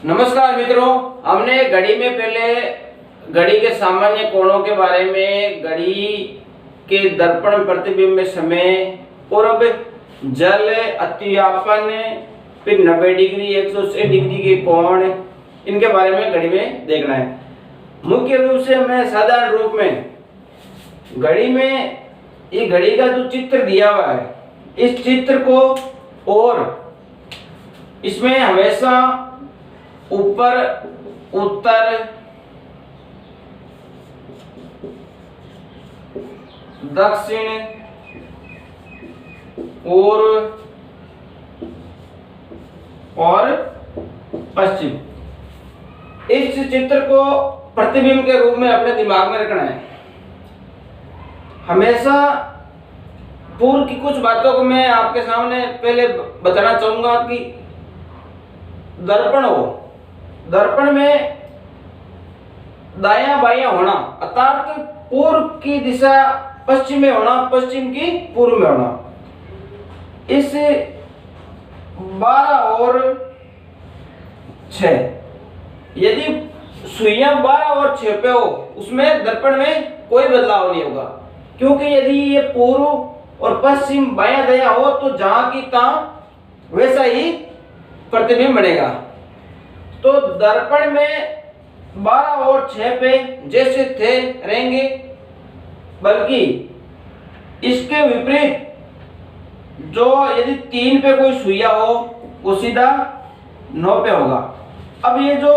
नमस्कार मित्रों, हमने घड़ी में पहले घड़ी के सामान्य कोणों के बारे में, घड़ी के दर्पण प्रतिबिंब में समय और अब जल अतिव्यापन, फिर 90 डिग्री 180 डिग्री के कोण, इनके बारे में घड़ी में देखना है। मुख्य रूप से मैं साधारण रूप में घड़ी में ये घड़ी का जो चित्र दिया हुआ है, इस चित्र को और इसमें हमेशा ऊपर, उत्तर, दक्षिण और पश्चिम, इस चित्र को प्रतिबिंब के रूप में अपने दिमाग में रखना है। हमेशा पूर्व की कुछ बातों को मैं आपके सामने पहले बताना चाहूंगा कि दर्पण हो, दर्पण में दायां बायां होना अर्थात पूर्व की दिशा पश्चिम में होना, पश्चिम की पूर्व में होना। इस 12 और 6 यदि सुइयां 12 और 6 पे हो, उसमें दर्पण में कोई बदलाव नहीं होगा, क्योंकि यदि ये पूर्व और पश्चिम बायां दायां हो तो जहां की तहां वैसा ही प्रतिबिंब बनेगा। तो दर्पण में 12 और 6 पे जैसे थे रहेंगे, बल्कि इसके विपरीत जो यदि 3 पे कोई सुइया हो वो सीधा 9 पे होगा। अब ये जो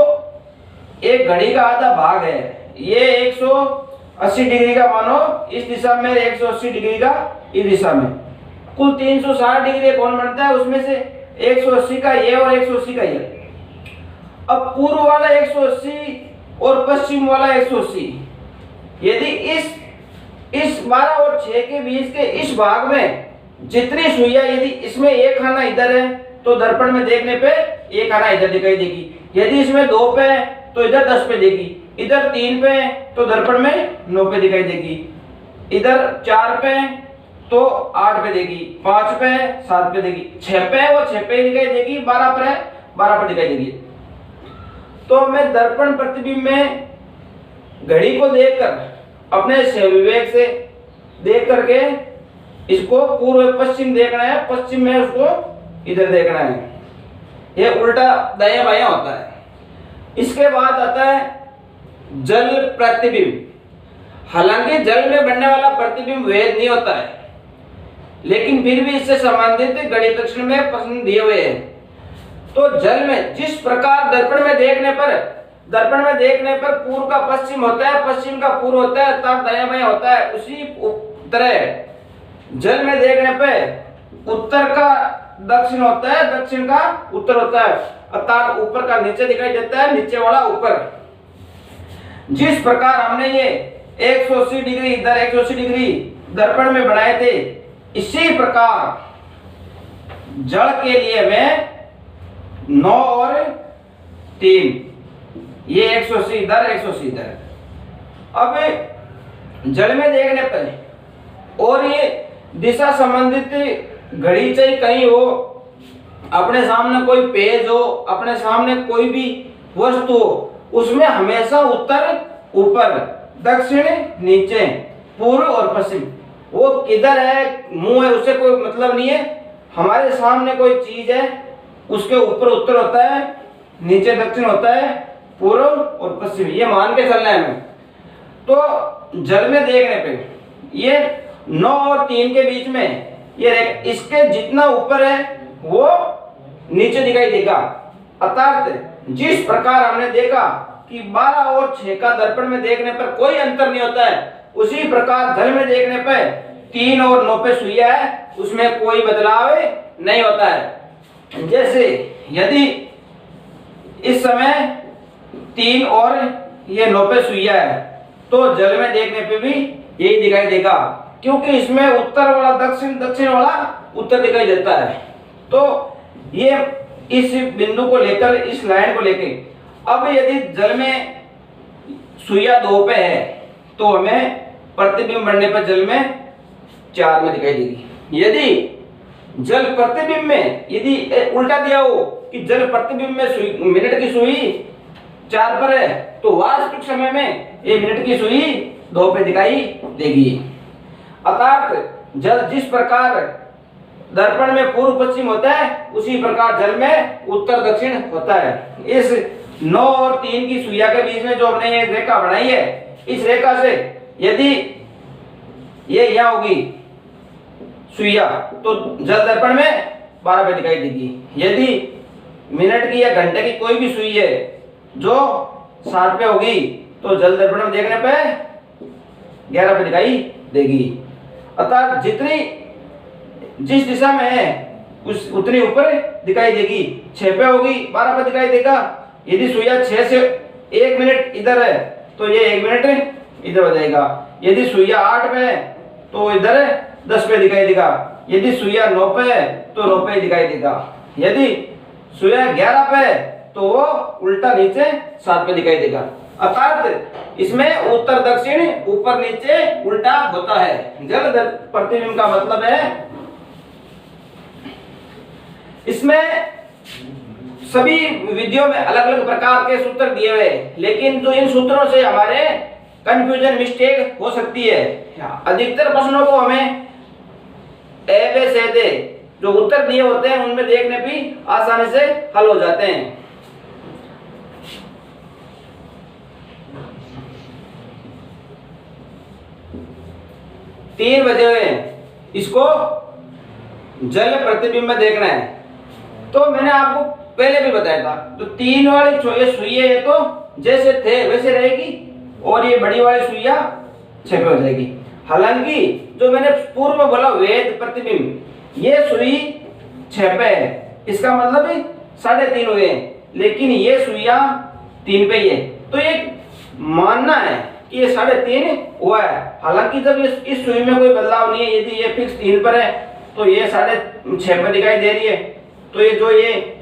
एक घड़ी का आधा भाग है, ये 180 डिग्री का मानो इस दिशा में, 180 डिग्री का इस दिशा में, कुल 360 डिग्री कोण बनता है। उसमें से 180 का ये और 180 का ये। अब पूर्व वाला 180 और पश्चिम वाला 180, यदि इस 12 और 6 के बीच के इस भाग में जितनी सुइया, यदि इसमें एक खाना इधर है तो दर्पण में देखने पे एक खाना इधर दिखाई देगी। यदि इसमें 2 पे है तो इधर 10 पे देगी, इधर 3 पे है तो दर्पण में 9 पे दिखाई देगी, इधर 4 पे है तो 8 पे देगी, 5 पे है 7 पे देगी, 6 पे है वो 6 पे दिखाई देगी, 12 पर है 12 पर दिखाई देगी। तो मैं दर्पण प्रतिबिंब में घड़ी को देखकर अपने विवेक से देख करके इसको पूर्व पश्चिम देखना है, पश्चिम में उसको इधर देखना है। यह उल्टा दायां बायां होता है। इसके बाद आता है जल प्रतिबिंब। हालांकि जल में बनने वाला प्रतिबिंब वैध नहीं होता है, लेकिन फिर भी इससे संबंधित गणित परीक्षण में प्रश्न दिए हुए हैं। तो जल में जिस प्रकार दर्पण में देखने पर पूर्व का पश्चिम होता है, पश्चिम का पूर्व होता है, अर्थात दायां बायां होता है, उसी तरह जल में देखने पे उत्तर का दक्षिण होता है, दक्षिण का उत्तर होता है, अर्थात ऊपर का नीचे दिखाई देता है, नीचे वाला ऊपर। जिस प्रकार हमने ये 180 डिग्री इधर, 180 डिग्री दर्पण में बनाए थे, इसी प्रकार जल के लिए मैं 9 और 3, ये 180 इधर, 180 इधर। अब जल में देखने पर और ये दिशा संबंधित घड़ी चाहिए कहीं हो, अपने सामने कोई पेज हो, अपने सामने कोई भी वस्तु हो, उसमें हमेशा उत्तर ऊपर, दक्षिण नीचे, पूर्व और पश्चिम, वो किधर है, मुंह है, उससे कोई मतलब नहीं है। हमारे सामने कोई चीज है, उसके ऊपर उत्तर होता है, नीचे दक्षिण होता है, पूर्व और पश्चिम, ये मान के चलना है हमें। तो जल में देखने पे ये 9 और 3 के बीच में ये रेखा, इसके जितना ऊपर है वो नीचे दिखाई देगा। अर्थात जिस प्रकार हमने देखा कि 12 और 6 का दर्पण में देखने पर कोई अंतर नहीं होता है, उसी प्रकार जल में देखने पर 3 और 9 पे सुइया है, उसमें कोई बदलाव नहीं होता है। जैसे यदि इस समय 3 और ये 9 पे सुइया है तो जल में देखने पे भी यही दिखाई देगा, क्योंकि इसमें उत्तर वाला दक्षिण, दक्षिण वाला उत्तर दिखाई देता है। तो ये इस बिंदु को लेकर, इस लाइन को लेकर, अब यदि जल में सुइया 2 पे है तो हमें प्रतिबिंब बनने पर जल में 4 में दिखाई देगी। यदि जल प्रतिबिंब में यदि उल्टा दिया हो कि जल प्रतिबिंब में मिनट की सुई 4 पर है, तो वास्तविक समय में ये मिनट की सुई 2 पे दिखाई देगी। अर्थात जल जिस प्रकार दर्पण में पूर्व पश्चिम होता है, उसी प्रकार जल में उत्तर दक्षिण होता है। इस 9 और 3 की सुइया के बीच में जो हमने ये रेखा बनाई है, इस रेखा से यदि ये यहाँ होगी सुइया, तो जल दर्पण में 12 पे दिखाई देगी। यदि मिनट की या घंटे की कोई भी सुई है जो 60 पे होगी, तो जल दर्पण में देखने पे 11 पे दिखाई देगी। अर्थात जिस दिशा में है उस उतनी ऊपर दिखाई देगी। 6 पे होगी 12 पे दिखाई देगा। यदि सुइया 6 से 1 मिनट इधर है, तो ये 1 मिनट इधर हो जाएगा। यदि सुइया 8 पे है, तो इधर 10 पे दिखाई देगा। यदि सुइया 9 पे है, तो 9 पे दिखाई देगा। यदि सुइया 11 पे है, तो वो उल्टा नीचे 7 पे दिखाई देगा। अर्थात इसमें उत्तर दक्षिण, ऊपर नीचे, उल्टा होता है। जल प्रतिबिंब का मतलब है, इसमें सभी विधियों में अलग अलग प्रकार के सूत्र दिए हुए, लेकिन जो इन सूत्रों से हमारे कंफ्यूजन मिस्टेक हो सकती है। अधिकतर प्रश्नों को हमें ए बे से दे जो उत्तर दिए होते हैं, उनमें देखने भी आसानी से हल हो जाते हैं। तीन बजे हुए, इसको जल प्रतिबिंब में देखना है। तो मैंने आपको पहले भी बताया था, तो 3 वाली सुई है तो जैसे थे वैसे रहेगी, और ये बड़ी वाली सुइया 6 पे हो जाएगी। हालांकि जो मैंने पूर्व में बोला वेद प्रतिबिंब, ये सुई 6 पे है, इसका मतलब 3.5 हुए हैं, लेकिन ये सुइया 3 पे ही है, तो ये मानना है कि ये 3.5 हुआ है। हालांकि जब इस सुई में कोई बदलाव नहीं है, यदि ये फिक्स 3 पर है, तो ये 6.5 पे दिखाई दे रही है, तो ये जो ये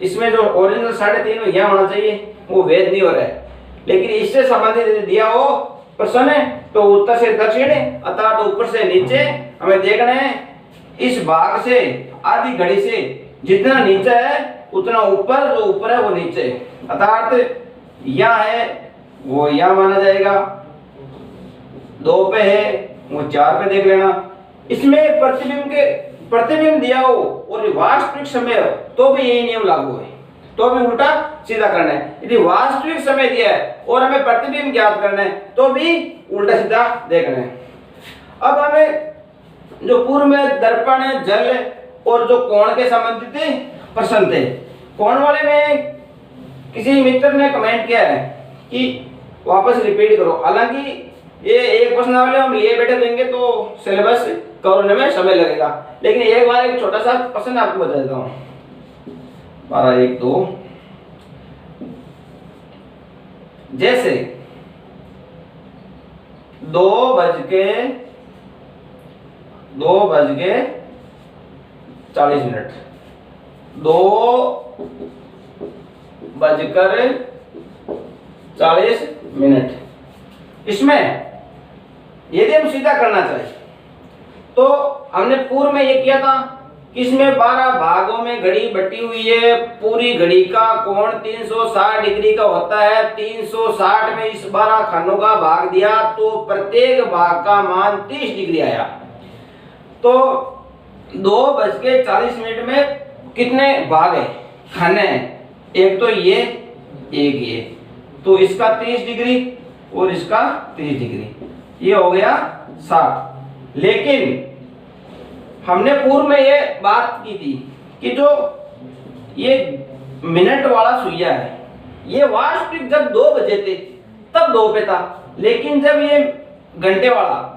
इसमें जो ओरिजिनल 3.5 यहाँ होना चाहिए, वो वेद नहीं हो रहा है। लेकिन इससे संबंधित दिया हो प्रश्न है, तो उत्तर से दक्षिण अर्थात ऊपर से नीचे हमें देखना है। इस भाग से आधी घड़ी से जितना नीचे है उतना ऊपर, जो ऊपर है वो नीचे, अर्थात यहाँ है वो यहाँ माना जाएगा, 2 पे है वो 4 पे देख लेना। इसमें प्रतिबिंब दिया हो और वास्तविक समय हो, तो भी यही नियम लागू है, तो भी उल्टा सीधा करना है। यदि वास्तविक समय दिया है और हमें प्रतिबिंब ज्ञात करना है, तो भी उल्टा सीधा देखना है। अब हमें जो पूर्व में दर्पण, जल और जो कोण के संबंधित प्रश्न थे, कोण वाले में किसी मित्र ने कमेंट किया है कि वापस रिपीट करो। हालांकि ये एक प्रश्नावली हम लिए बैठे देंगे तो सिलेबस कवर होने में समय लगेगा, लेकिन एक बार एक छोटा सा प्रश्न आपको बता देता हूँ। 12:1-2 जैसे 2:40 2:40 इसमें यदि हम सीधा करना चाहें, तो हमने पूर्व में ये किया था कि इसमें 12 भागों में घड़ी बटी हुई है। पूरी घड़ी का कोण 360 डिग्री का होता है। 360 में इस 12 खानों का भाग दिया, तो प्रत्येक भाग का मान 30 डिग्री आया। तो 2:40 में कितने भाग है, खाने हैं? एक तो ये, एक ये, तो इसका 30 डिग्री और इसका 30 डिग्री, ये हो गया 60। लेकिन हमने पूर्व में ये बात की थी कि जो ये मिनट वाला सुइया है, ये वास्तविक जब 2 बजे थे तब 2 पे था, लेकिन जब ये घंटे वाला,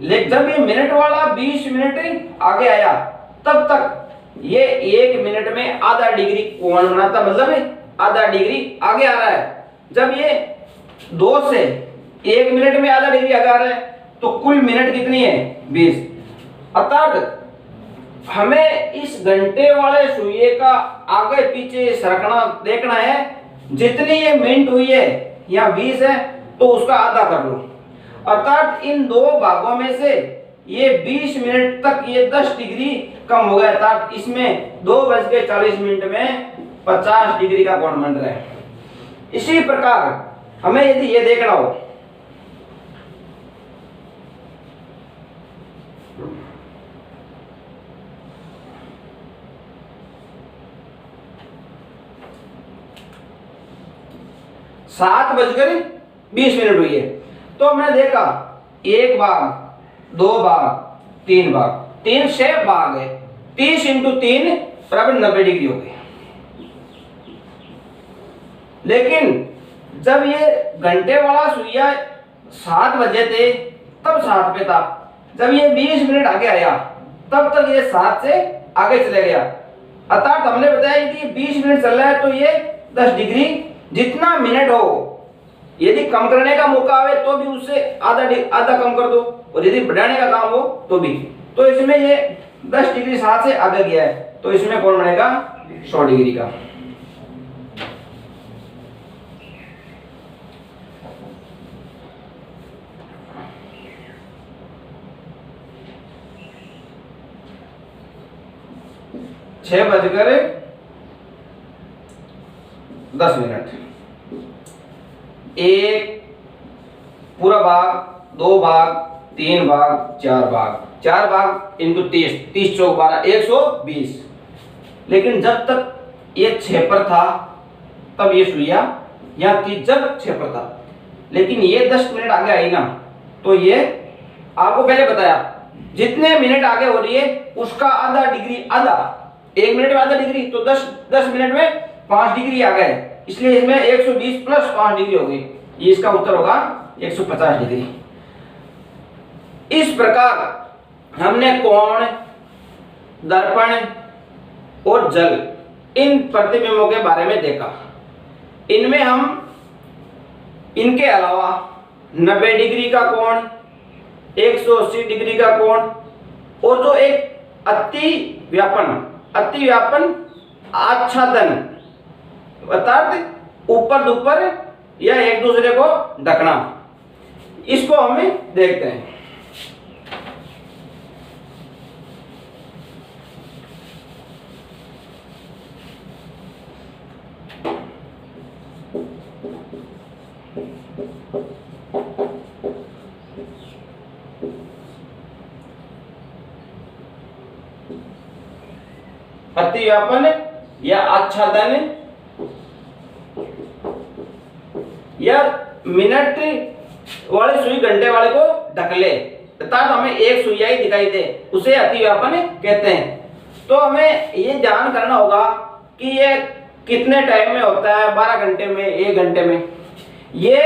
जब ये मिनट वाला 20 मिनट आगे आया, तब तक ये 1 मिनट में आधा डिग्री कोण बनाता, मतलब आधा डिग्री आगे आ रहा है। जब ये 2 से 1 मिनट में आधा डिग्री आगे आ रहा है, तो कुल मिनट कितनी है? 20। अर्थात हमें इस घंटे वाले सुइये का आगे पीछे सरकना देखना है। जितनी ये मिनट हुई है या 20 है, तो उसका आधा कर लो। अर्थात इन 2 भागों में से ये 20 मिनट तक ये 10 डिग्री कम हो गया। अर्थात इसमें 2:40 में 50 डिग्री का कोण बन रहा है। इसी प्रकार हमें यदि ये देखना हो, सात बजकर 20 मिनट हुई है, तो हमने देखा एक भाग, दो भाग, तीन भाग, तीन 6 भाग है, 30 इंटू 3 बराबर 90 डिग्री हो गई। लेकिन जब ये घंटे वाला सुइया 7 बजे थे तब 7 पे था, जब ये 20 मिनट आगे आया तब तक ये 7 से आगे चले गया। अर्थात हमने बताया कि 20 मिनट चल रहा है तो ये 10 डिग्री, जितना मिनट हो यदि कम करने का मौका आवे तो भी उससे आधा कम कर दो, और यदि बढ़ाने का काम हो तो भी। तो इसमें ये 10 डिग्री 7 से आगे गया है, तो इसमें कौन बनेगा 100 डिग्री का। छह बजकर 10 मिनट, एक पूरा भाग, दो भाग, तीन भाग, चार भाग इंटू 30, 30 चौक 12, 120। लेकिन जब तक ये 6 पर था तब ये सुइया यहाँ थी, जब 6 पर था। लेकिन ये 10 मिनट आगे आई ना, तो ये आपको पहले बताया जितने मिनट आगे हो रही है उसका आधा डिग्री, आधा, 1 मिनट में आधा डिग्री, तो 10 मिनट में 5 डिग्री आ गए, इसलिए इसमें 120 प्लस 5 डिग्री हो गई। ये इसका उत्तर होगा 150 डिग्री। इस प्रकार हमने कोण, दर्पण और जल, इन प्रतिबिंबों के बारे में देखा। इनमें हम इनके अलावा 90 डिग्री का कोण, 180 डिग्री का कोण, और जो एक अति व्यापन आच्छादन, अर्थात ऊपर ऊपर या एक दूसरे को ढकना, इसको हमें देखते हैं। अति व्यापन या आच्छादन या मिनट वाले सुई घंटे वाले को ढक ले, अर्थात हमें एक सुइया ही दिखाई दे, उसे अति व्यापन कहते हैं। तो हमें ये जान करना होगा कि ये कितने टाइम में होता है, 12 घंटे में, 1 घंटे में। ये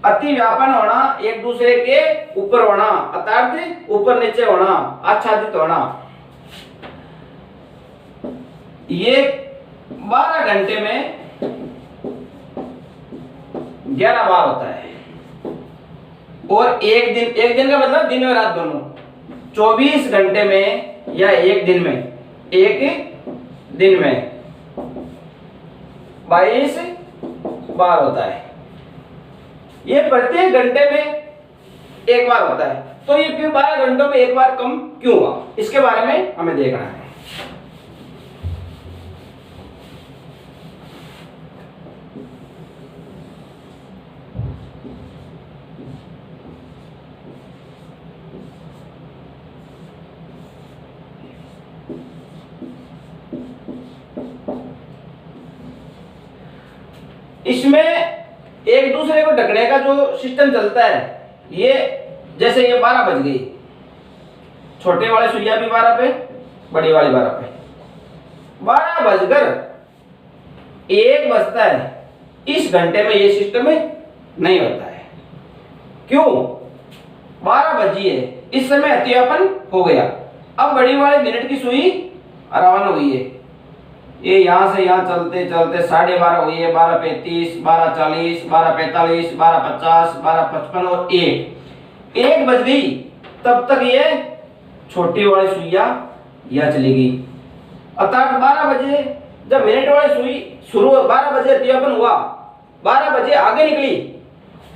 अति व्यापन होना, एक दूसरे के ऊपर होना, अर्थात ऊपर नीचे होना, आच्छादित होना, ये 12 घंटे में 11 बार होता है। और एक दिन का मतलब दिन और रात दोनों, 24 घंटे में या एक दिन में 22 बार होता है। ये प्रत्येक घंटे में एक बार होता है, तो ये फिर 12 घंटों में एक बार कम क्यों हुआ, इसके बारे में हमें देखना है। इसमें एक दूसरे को ढकने का जो सिस्टम चलता है, ये जैसे ये 12 बज गई, छोटे वाले सुइया भी 12 पे, बड़ी वाली 12 पे, 12 बजकर 1 बजता है, इस घंटे में ये सिस्टम नहीं होता है। क्यों? 12 बजी है, इस समय अतिव्यापन हो गया। अब बड़ी वाली मिनट की सुई रवाना हुई है, ये यहां से यहां चलते चलते 12:30 हुई है, 12:35, 12:40, 12:45, 12:50, 12:55 और 1 बज गई, तब तक ये छोटी वाली सुइया यह चली गई। अर्थात 12 बजे जब मिनट वाली सुई शुरू, 12 बजे अतिव्यापन हुआ, 12 बजे आगे निकली,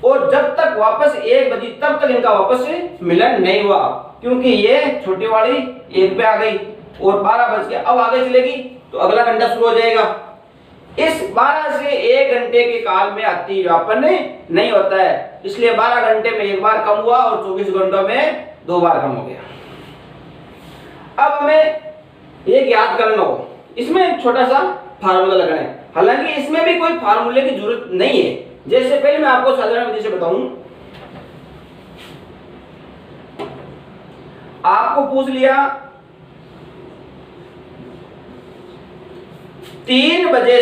और जब तक वापस 1 बजी तब तक इनका वापस मिलन नहीं हुआ, क्योंकि ये छोटी वाली 1 पे आ गई और 12 बज के अब आगे चलेगी तो अगला घंटा शुरू हो जाएगा। इस 12 से 1 घंटे के काल में अति व्यापन नहीं होता है, इसलिए 12 घंटे में एक बार कम हुआ और 24 घंटों में 2 बार कम हो गया। अब हमें एक याद करना हो, इसमें एक छोटा सा फार्मूला लगाना है। हालांकि इसमें भी कोई फार्मूले की जरूरत नहीं है, जैसे पहले मैं आपको साधारण विधि से बताऊं। आपको पूछ लिया 3 बजे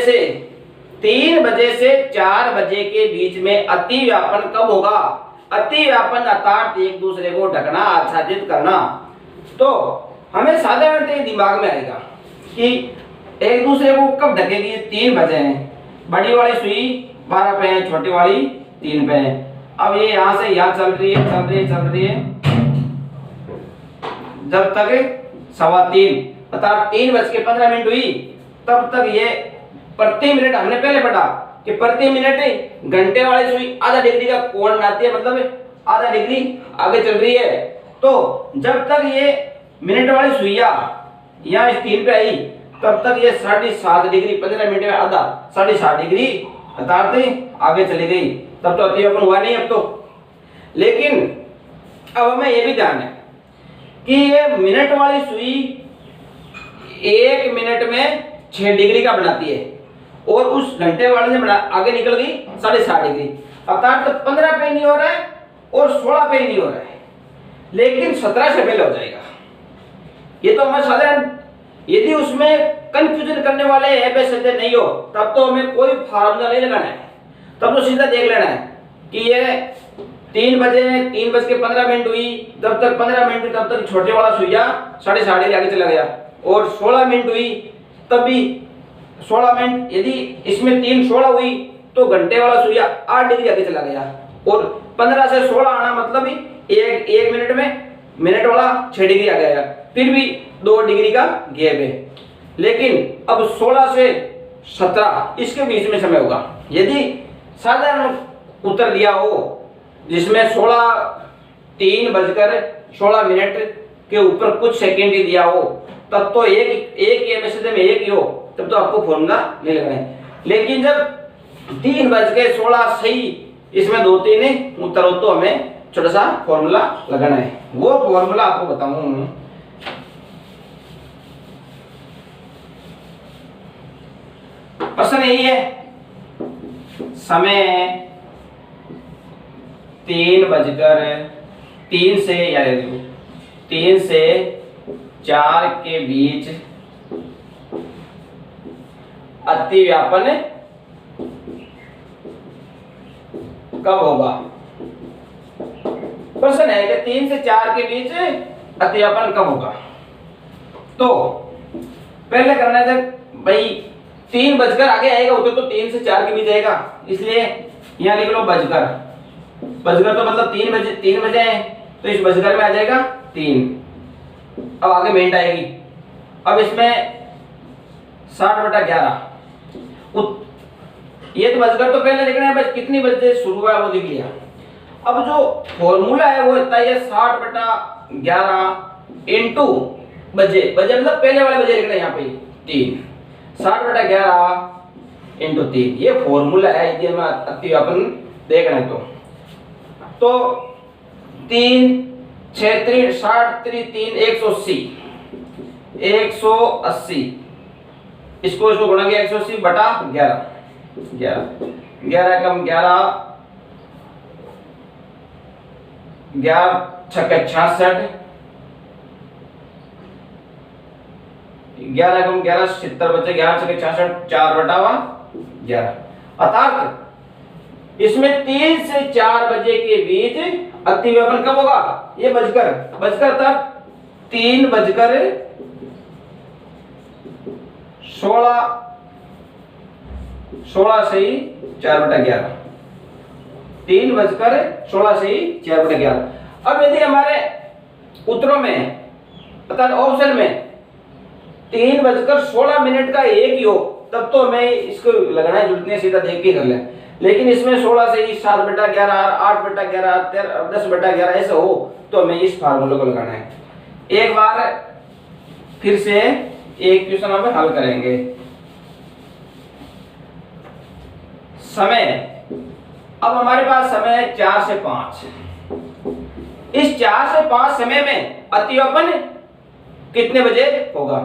से 4 बजे के बीच में अति व्यापन कब होगा। अति व्यापन अर्थात एक दूसरे को ढकना, आच्छादित करना। तो हमें साधारणतः दिमाग में आएगा कि एक दूसरे को कब ढकेगी। 3 बजे हैं, बड़ी वाली सुई 12 पे है, छोटी वाली 3 पे है। अब ये यहां से यहां चल रही है जब तक 3:15 अर्थात 3:15 हुई, तब तक ये प्रति मिनट, हमने पहले पढ़ा कि प्रति मिनट घंटे वाली सुई आधा डिग्री का कोण बनाती है, मतलब आधा डिग्री आगे चल रही है। तो जब तक ये मिनट वाली सुइया यहाँ इस 3 पे आई, तब तक ये 7.5 डिग्री 15 मिनट में आधा 7.5 डिग्री अर्थात आगे चली गई। तब तो अति व्यापन हुआ नहीं अब तो। लेकिन अब हमें ये भी ध्यान है कि ये मिनट वाली सुई 1 मिनट में 6 डिग्री का बनाती है और उस घंटे वाले ने आगे निकल गई 7.5 डिग्री, अर्थात तो 15 पे नहीं हो रहा है और 16 पे नहीं हो रहा है, लेकिन 17 से पहले हो जाएगा। ये तो हमें साधारण, यदि उसमें कंफ्यूजन करने वाले एबीसीडी नहीं हो तब तो हमें कोई फार्मूला नहीं लगाना है, तब तो सीधा देख लेना है कि ये 3:15 हुई, जब तक 15 मिनट हुई तब तक छोटे वाला सुइया 7.5 डिग्री आगे चला गया, और 16 मिनट हुई तब भी 16 मिनट, यदि इसमें 3:16 हुई तो घंटे वाला सुइया 8 डिग्री आगे चला गया, और 15 से 16 आना मतलब ही एक मिनट में मिनट वाला 6 डिग्री आ गया, फिर भी 2 डिग्री का गैप है। लेकिन अब 16 से 17 इसके बीच में समय होगा। यदि साधारण उत्तर दिया हो जिसमें 3:16 के ऊपर कुछ सेकंड ही दिया हो, तब तो एक मैसेज में एक ही हो, तब तो आपको फॉर्मूला नहीं लगाना है। लेकिन जब 3:16 सही, इसमें 2-3 उत्तर हो, तो हमें छोटा सा फॉर्मूला लगाना है। वो फॉर्मूला आपको बताऊं। प्रश्न यही है, समय 3 से 4 के बीच अति व्यापन कब होगा। प्रश्न है कि 3 से 4 के बीच अति व्यापन कब होगा। तो पहले करना है भाई 3 बजकर आगे आएगा, उधर तो 3 से 4 के बीच आएगा, इसलिए यहां लिख लो बजकर। बजकर तो मतलब 3 बजे है, तो इस बजकर में आ जाएगा 3। अब आगे मिनट आएगी। अब इसमें 60/11, ये तो बजकर तो पहले लिखना है, बस कितनी बजे शुरू हुआ वो लिख लिया। अब जो फॉर्मूला है वो होता है 60/11 इंटू बजे मतलब पहले वाले बजे लिखना है यहाँ पे 3, 60/11 इंटू 3, ये फॉर्मूला है। यदि हमें अति व्यापन देखना है तो 3 6 3 60 3 180, इसको गुणा किया 180/11, 11 कम 11, 11 छक्के 66, 11 कम 11 70 बचे, 11 छक्के 66, 4/11। अर्थात इसमें 3 से 4 बजे के बीच अति व्यापन कब होगा। ये बजकर था 3:16 से ही 4/11, 3:16 से ही 4/11। अब यदि हमारे उत्तरों में अर्थात ऑप्शन में 3:16 का एक ही हो, तब तो हमें इसको लगाना है, जुड़ने सीधा देख के कर लें। लेकिन इसमें 16 से ही 7/11, 8/11, 10/11 ऐसे हो, तो हमें इस फार्मूले को लगाना है। एक बार फिर से एक क्वेश्चन हम हल करेंगे। समय, अब हमारे पास समय है 4 से 5। इस 4 से 5 समय में अतिव्यापन कितने बजे होगा?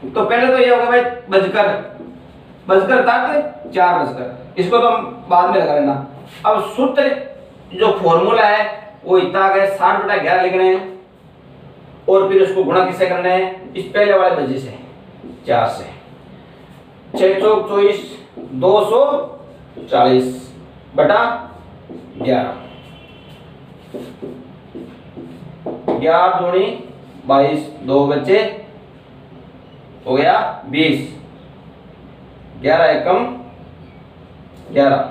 तो पहले तो ये होगा भाई बजकर तक 4 बजकर, इसको तो हम बाद में लगा लेना। अब सूत्र जो फॉर्मूला है वो इतना आ गया 60/11 लिखने हैं और फिर उसको गुणा किससे करना है? इस पहले वाले बजे से 4 से। 6 चौक 24, 240/11, 11 दूनी 22, 2 बच्चे हो गया 20, 11 एकम 11,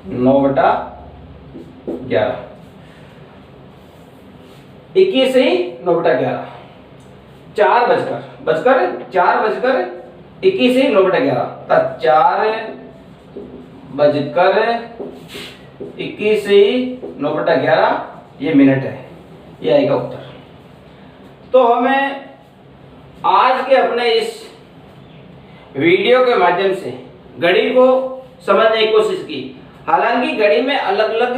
9/11, 21 ही 9/11, 4 बजकर 21 ही 9/11, 4 बजकर 21 ही 9/11 ये मिनट है, ये आएगा उत्तर। तो हमें आज के अपने इस वीडियो के माध्यम से घड़ी को समझने की कोशिश की। हालांकि घड़ी में अलग अलग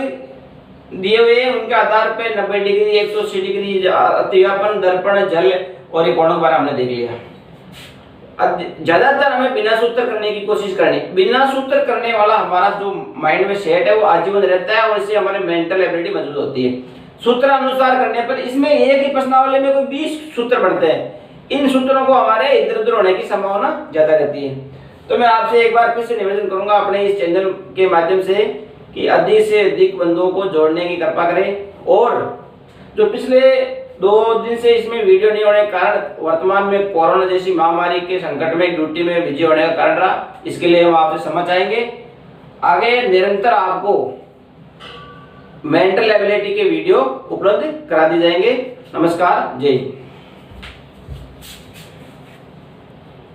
दिए हुए हैं, उनके आधार पे 90 डिग्री, 180 डिग्री, अतिव्यापन, दर्पण, जल और कोणों के बारे में हमने देख लिया। ज्यादातर हमें बिना सूत्र करने की कोशिश करनी। बिना सूत्र करने वाला हमारा जो माइंड में सेट है वो आजीवन रहता है और इससे हमारे मेंटल एबिलिटी मौजूद होती है। सूत्र अनुसार करने पर इसमें एक ही प्रश्नावली में कोई 20 सूत्र बढ़ते हैं। इन सूत्रों को हमारे इधर उधर होने की संभावना ज्यादा रहती है। तो मैं आपसे एक बार फिर से निवेदन करूंगा अपने इस चैनल के माध्यम से कि अधिक से अधिक बंदों को जोड़ने की कृपा करें। और जो पिछले 2 दिन से इसमें वीडियो नहीं होने के कारण वर्तमान में कोरोना जैसी महामारी के संकट में ड्यूटी में बिजी होने का कारण रहा, इसके लिए हम आपसे समझ आएंगे। आगे निरंतर आपको मेंटल एबिलिटी के वीडियो उपलब्ध करा दी जाएंगे। नमस्कार, जय हिंद।